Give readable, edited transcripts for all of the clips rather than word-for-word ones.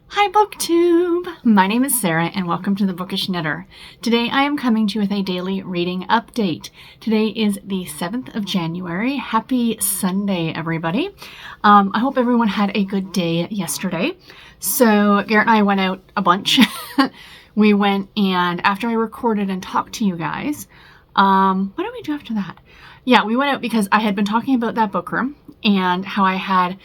Hi BookTube! My name is Sarah and welcome to the Bookish Knitter. Today I am coming to you with a daily reading update. Today is the 7th of January. Happy Sunday, everybody. I hope everyone had a good day yesterday. So Garrett and I went out a bunch. We went, and after I recorded and talked to you guys, what did we do after that? Yeah, we went out because I had been talking about that book room and how I had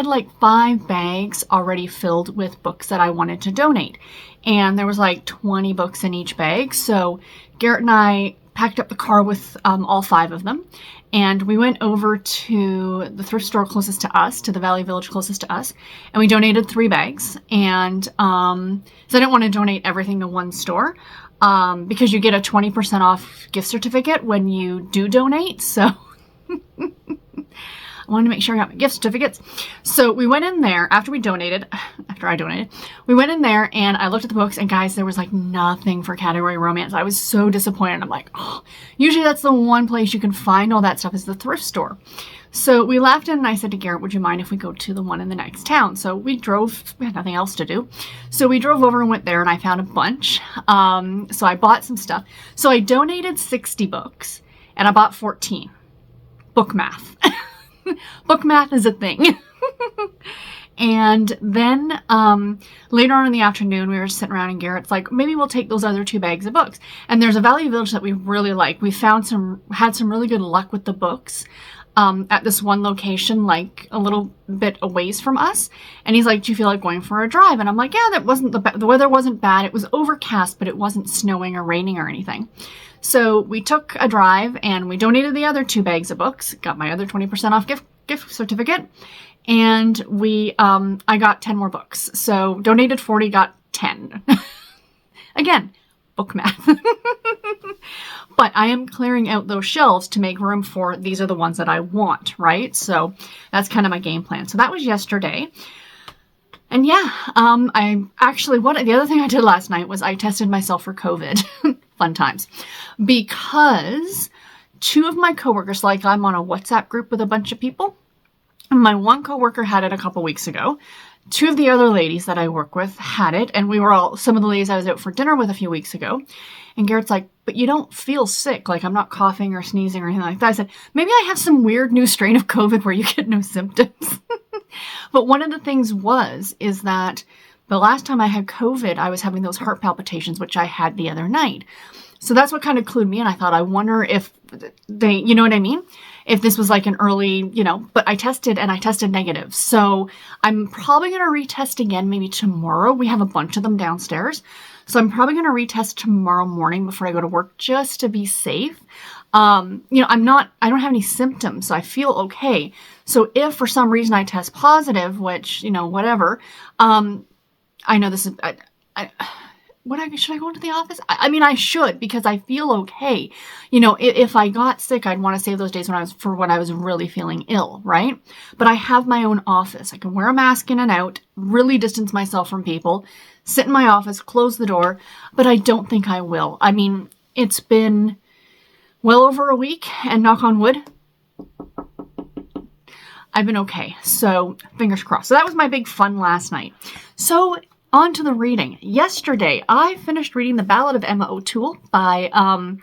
like 5 bags already filled with books that I wanted to donate. And there was like 20 books in each bag. So Garrett and I packed up the car with all 5 of them. And we went over to the thrift store closest to us, to the Valley Village closest to us. And we donated 3 bags. And so I didn't want to donate everything to one store. Because you get a 20% off gift certificate when you do donate. So I wanted to make sure I got my gift certificates. So we went in there after I donated, we went in there and I looked at the books, and guys, there was like nothing for category romance. I was so disappointed. I'm like, oh, usually that's the one place you can find all that stuff is the thrift store. So we left in and I said to Garrett, would you mind if we go to the one in the next town? So we drove, we had nothing else to do. So we drove over and went there, and I found a bunch. So I bought some stuff. So I donated 60 books and I bought 14. Book math. Book math is a thing. And then later on in the afternoon, we were sitting around and Garrett's like, maybe we'll take those other 2 bags of books. And there's a Valley Village that we really like. We had some really good luck with the books at this one location, like a little bit a ways from us. And he's like, do you feel like going for a drive? And I'm like, yeah, that wasn't the weather wasn't bad. It was overcast, but it wasn't snowing or raining or anything. So we took a drive and we donated the other 2 bags of books, got my other 20% off gift certificate. And I got 10 more books. So donated 40, got 10. Again, book math. But I am clearing out those shelves to make room for, these are the ones that I want, right? So that's kind of my game plan. So that was yesterday. And yeah, the other thing I did last night was I tested myself for COVID. Fun times. Because 2 of my coworkers, like I'm on a WhatsApp group with a bunch of people. My one coworker had it a couple weeks ago. 2 of the other ladies that I work with had it, and some of the ladies I was out for dinner with a few weeks ago. And Garrett's like, but you don't feel sick. Like, I'm not coughing or sneezing or anything like that. I said, maybe I have some weird new strain of COVID where you get no symptoms. But one of the things is that the last time I had COVID, I was having those heart palpitations, which I had the other night. So that's what kind of clued me in. I thought, I wonder if they, you know what I mean? If this was like an early, but I tested negative. So I'm probably going to retest again maybe tomorrow. We have a bunch of them downstairs. So I'm probably going to retest tomorrow morning before I go to work just to be safe. I don't have any symptoms, so I feel okay. So if for some reason I test positive, which, whatever, I know this is, should I go into the office? I mean, I should, because I feel okay. If I got sick, I'd want to save those days when I was really feeling ill, right? But I have my own office. I can wear a mask in and out, really distance myself from people, sit in my office, close the door, but I don't think I will. I mean, it's been well over a week, and knock on wood, I've been okay. So fingers crossed. So that was my big fun last night. So on to the reading. Yesterday, I finished reading The Ballad of Emma O'Toole by an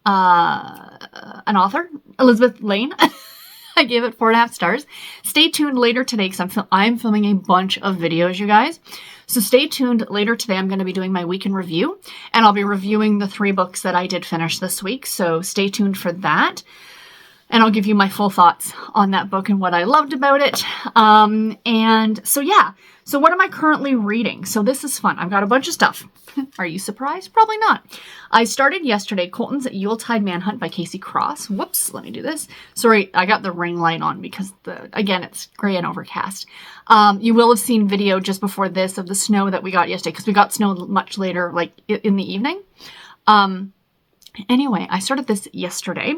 author, Elizabeth Lane. I gave it 4.5 stars. Stay tuned later today because I'm filming a bunch of videos, you guys. So stay tuned later today. I'm going to be doing my week in review, and I'll be reviewing the 3 books that I did finish this week. So stay tuned for that. And I'll give you my full thoughts on that book and what I loved about it. And so, yeah. So what am I currently reading? So this is fun. I've got a bunch of stuff. Are you surprised? Probably not. I started yesterday Colton's Yuletide Manhunt by Casey Cross. Whoops, let me do this. Sorry, I got the ring light on because, again, it's gray and overcast. You will have seen video just before this of the snow that we got yesterday, because we got snow much later, like in the evening. Anyway, I started this yesterday,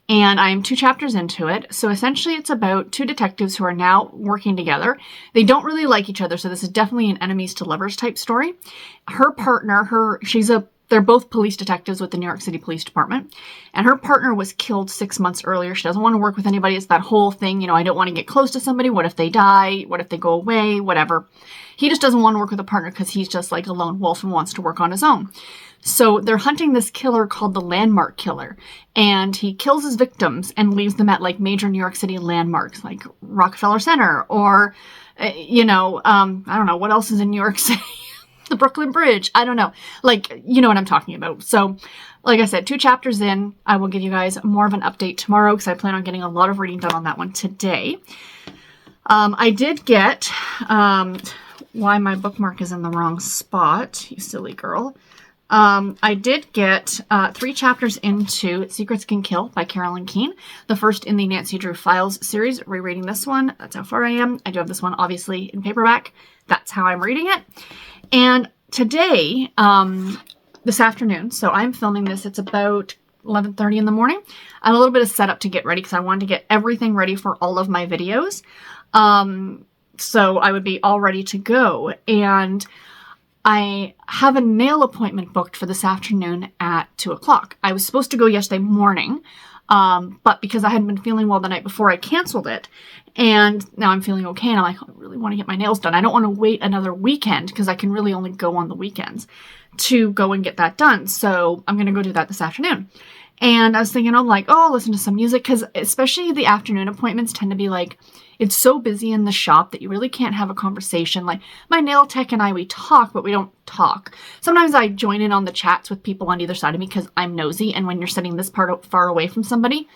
and I am 2 chapters into it. So essentially it's about 2 detectives who are now working together. They don't really like each other, so this is definitely an enemies to lovers type story. Her partner, she's a they're both police detectives with the New York City Police Department. And her partner was killed 6 months earlier. She doesn't want to work with anybody. It's that whole thing, you know, I don't want to get close to somebody. What if they die? What if they go away? Whatever. He just doesn't want to work with a partner because he's just like a lone wolf and wants to work on his own. So they're hunting this killer called the Landmark Killer. And he kills his victims and leaves them at like major New York City landmarks like Rockefeller Center or, you know, I don't know, what else is in New York City? The Brooklyn Bridge. I don't know. Like, you know what I'm talking about. So, like I said, 2 chapters in. I will give you guys more of an update tomorrow because I plan on getting a lot of reading done on that one today. I did get, why my bookmark is in the wrong spot, you silly girl. I did get 3 chapters into Secrets Can Kill by Carolyn Keene. The first in the Nancy Drew Files series. Rereading this one. That's how far I am. I do have this one obviously in paperback. That's how I'm reading it. And today, this afternoon, so I'm filming this, it's about 11:30 in the morning. I have a little bit of setup to get ready because I wanted to get everything ready for all of my videos. So I would be all ready to go. And I have a nail appointment booked for this afternoon at 2 o'clock. I was supposed to go yesterday morning, but because I hadn't been feeling well the night before, I canceled it. And now I'm feeling okay, and I'm like, I really want to get my nails done. I don't want to wait another weekend because I can really only go on the weekends to go and get that done. So I'm going to go do that this afternoon. And I was thinking, I'm like, oh, I'll listen to some music because especially the afternoon appointments tend to be like, it's so busy in the shop that you really can't have a conversation. Like my nail tech and I, we talk, but we don't talk. Sometimes I join in on the chats with people on either side of me because I'm nosy. And when you're sitting this far away from somebody,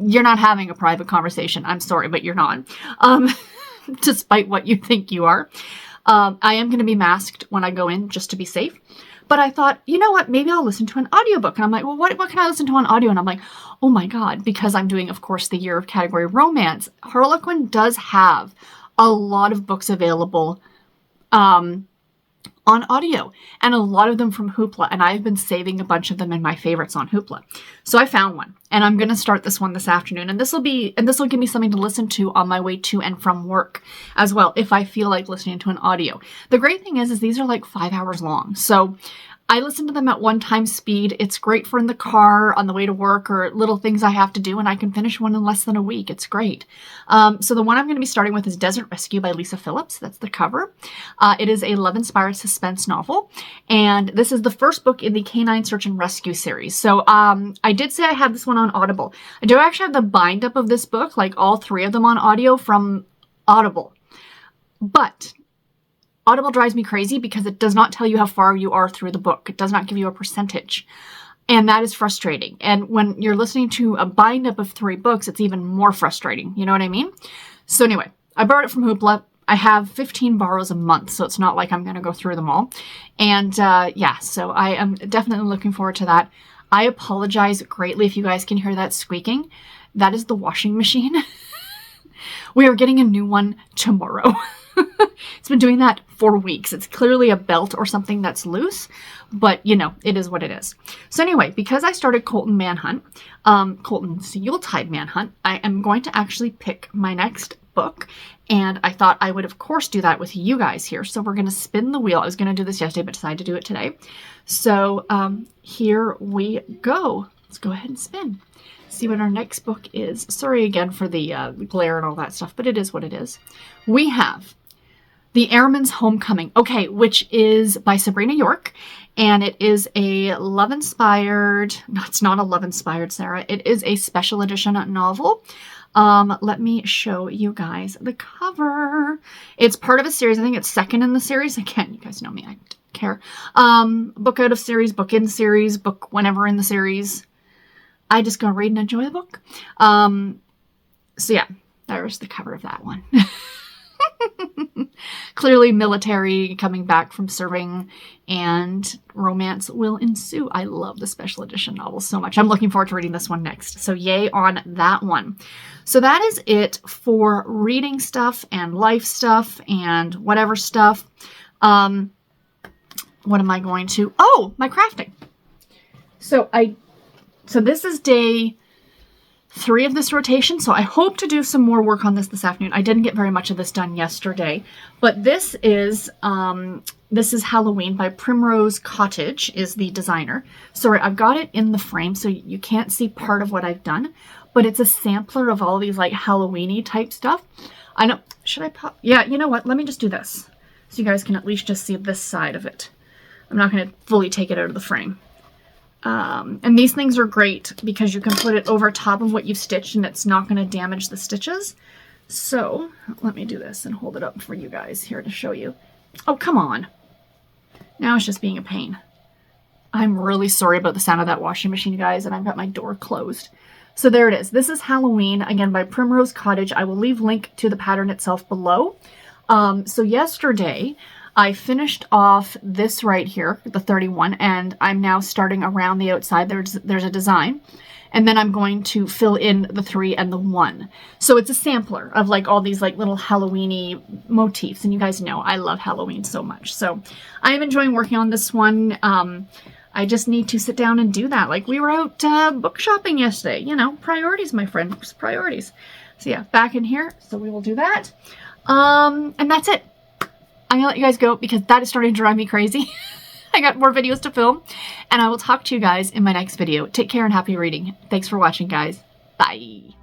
you're not having a private conversation. I'm sorry, but you're not. Despite what you think you are. I am going to be masked when I go in just to be safe. But I thought, you know what, maybe I'll listen to an audiobook. And I'm like, well, what can I listen to on audio? And I'm like, oh my God, because I'm doing, of course, the year of category romance. Harlequin does have a lot of books available on audio, and a lot of them from Hoopla, and I've been saving a bunch of them in my favorites on Hoopla. So I found one, and I'm going to start this one this afternoon, and this will give me something to listen to on my way to and from work as well, if I feel like listening to an audio. The great thing is these are like 5 hours long, so I listen to them at 1 times speed. It's great for in the car, on the way to work, or little things I have to do, and I can finish one in less than a week. It's great. So the one I'm going to be starting with is Desert Rescue by Lisa Phillips. That's the cover. It is a love-inspired suspense novel, and this is the first book in the Canine Search and Rescue series. So I did say I have this one on Audible. I do actually have the bind-up of this book, like all 3 of them on audio from Audible. But Audible drives me crazy because it does not tell you how far you are through the book. It does not give you a percentage. And that is frustrating. And when you're listening to a bind-up of 3 books, it's even more frustrating. You know what I mean? So anyway, I borrowed it from Hoopla. I have 15 borrows a month, so it's not like I'm going to go through them all. And yeah, so I am definitely looking forward to that. I apologize greatly if you guys can hear that squeaking. That is the washing machine. We are getting a new one tomorrow. It's been doing that for weeks. It's clearly a belt or something that's loose, but you know, it is what it is. So anyway, because I started Colton's Yuletide Manhunt, I am going to actually pick my next book. And I thought I would, of course, do that with you guys here. So we're going to spin the wheel. I was going to do this yesterday, but decided to do it today. So here we go. Let's go ahead and spin. See what our next book is. Sorry again for the glare and all that stuff, but it is what it is. We have The Airman's Homecoming, okay, which is by Sabrina York, and it is a love-inspired, no, it's not a love-inspired, Sarah, it is a special edition novel. Let me show you guys the cover. It's part of a series. I think it's second in the series. Again, you guys know me, I don't care. Book out of series, book in series, book whenever in the series. I just go read and enjoy the book. So yeah, there's the cover of that one. Clearly military, coming back from serving, and romance will ensue. I love the special edition novels so much. I'm looking forward to reading this one next. So yay on that one. So that is it for reading stuff and life stuff and whatever stuff. What am I going to? Oh, my crafting. So this is day 3 of this rotation, so I hope to do some more work on this afternoon. I didn't get very much of this done yesterday, but this is Halloween by Primrose Cottage is the designer. Sorry, I've got it in the frame, so you can't see part of what I've done, but it's a sampler of all these like Halloween-y type stuff. I know, should I pop? Yeah, you know what? Let me just do this so you guys can at least just see this side of it. I'm not going to fully take it out of the frame. And these things are great because you can put it over top of what you've stitched and it's not going to damage the stitches. So let me do this and hold it up for you guys here to show you. Oh, come on. Now it's just being a pain. I'm really sorry about the sound of that washing machine, guys, and I've got my door closed. So there it is. This is Halloween, again, by Primrose Cottage. I will leave link to the pattern itself below. So yesterday, I finished off this right here, the 31, and I'm now starting around the outside. There's a design. And then I'm going to fill in the 3 and the 1. So it's a sampler of like all these like little Halloween-y motifs. And you guys know I love Halloween so much. So I am enjoying working on this one. I just need to sit down and do that. Like we were out book shopping yesterday. You know, priorities, my friends, priorities. So yeah, back in here. So we will do that. And that's it. I'm gonna let you guys go because that is starting to drive me crazy. I got more videos to film, and I will talk to you guys in my next video. Take care and happy reading. Thanks for watching, guys. Bye.